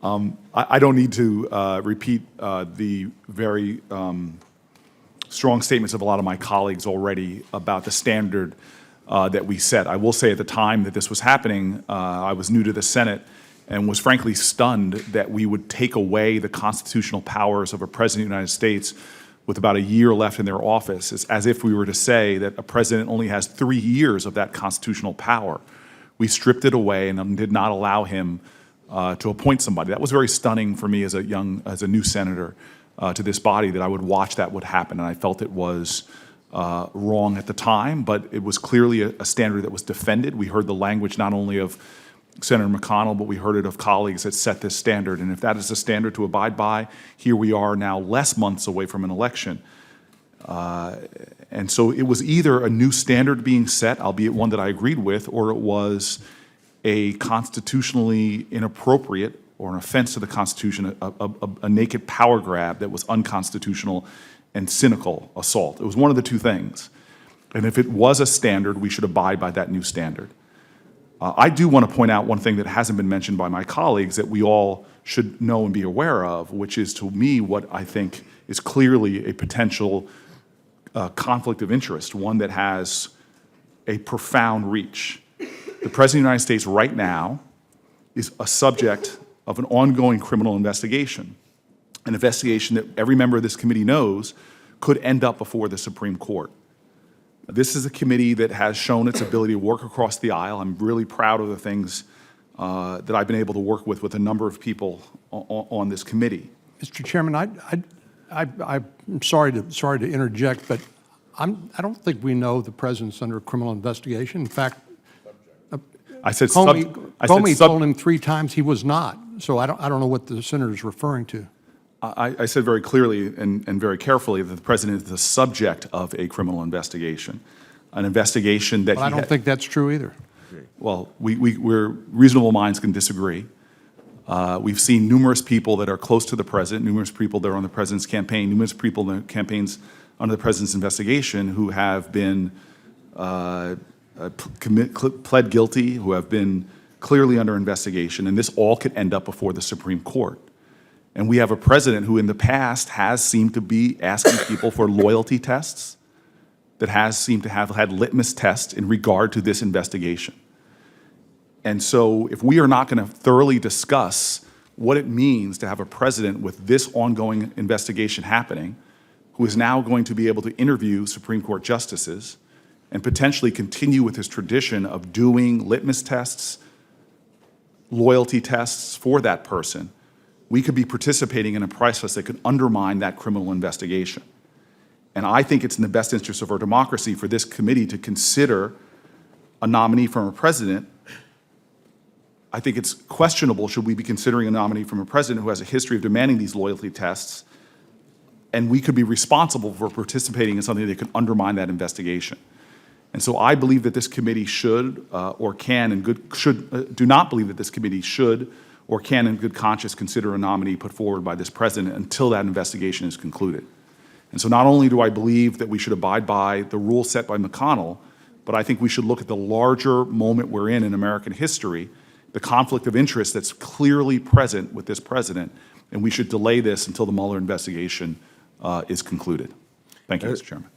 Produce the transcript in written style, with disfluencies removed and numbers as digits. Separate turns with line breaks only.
I don't need to repeat the very strong statements of a lot of my colleagues already about the standard that we set. I will say at the time that this was happening, I was new to the Senate and was frankly stunned that we would take away the constitutional powers of a president of the United States with about a year left in their office. It's as if we were to say that a president only has 3 years of that constitutional power. We stripped it away and did not allow him to appoint somebody. That was very stunning for me as a new senator to this body, that I would watch that would happen, and I felt it was wrong at the time, but it was clearly a standard that was defended. We heard the language not only of Senator McConnell, but we heard it of colleagues that set this standard, and if that is a standard to abide by, here we are now less months away from an election. And so it was either a new standard being set, albeit one that I agreed with, or it was a constitutionally inappropriate or an offense to the Constitution, a naked power grab that was unconstitutional and cynical assault. It was one of the two things. And if it was a standard, we should abide by that new standard. I do want to point out one thing that hasn't been mentioned by my colleagues that we all should know and be aware of, which is, to me, what I think is clearly a potential conflict of interest, one that has a profound reach. The President of the United States right now is a subject of an ongoing criminal investigation, an investigation that every member of this committee knows could end up before the Supreme Court. This is a committee that has shown its ability to work across the aisle. I'm really proud of the things that I've been able to work with a number of people on this committee.
Mr. Chairman, I'm sorry to interject, but I don't think we know the president's under criminal investigation. In fact, Comey told him 3 times he was not. So I don't know what the senator is referring to.
I said very clearly and very carefully that the president is the subject of a criminal investigation, an investigation that
I don't think that's true either.
Well, we're reasonable minds can disagree. We've seen numerous people that are close to the president, numerous people that are on the president's campaign, numerous people in the campaigns under the president's investigation who have been pled guilty, who have been clearly under investigation, and this all could end up before the Supreme Court. And we have a president who in the past has seemed to be asking people for loyalty tests, that has seemed to have had litmus tests in regard to this investigation. And so if we are not going to thoroughly discuss what it means to have a president with this ongoing investigation happening, who is now going to be able to interview Supreme Court justices and potentially continue with his tradition of doing litmus tests, loyalty tests for that person, we could be participating in a process that could undermine that criminal investigation. And I think it's in the best interest of our democracy for this committee to consider a nominee from a president. I think it's questionable, should we be considering a nominee from a president who has a history of demanding these loyalty tests, and we could be responsible for participating in something that could undermine that investigation. And so I believe that this committee should or can in good, do not believe that this committee should or can in good conscience consider a nominee put forward by this president until that investigation is concluded. And so not only do I believe that we should abide by the rules set by McConnell, but I think we should look at the larger moment we're in American history, the conflict of interest that's clearly present with this president, and we should delay this until the Mueller investigation is concluded. Thank you, Mr. Chairman.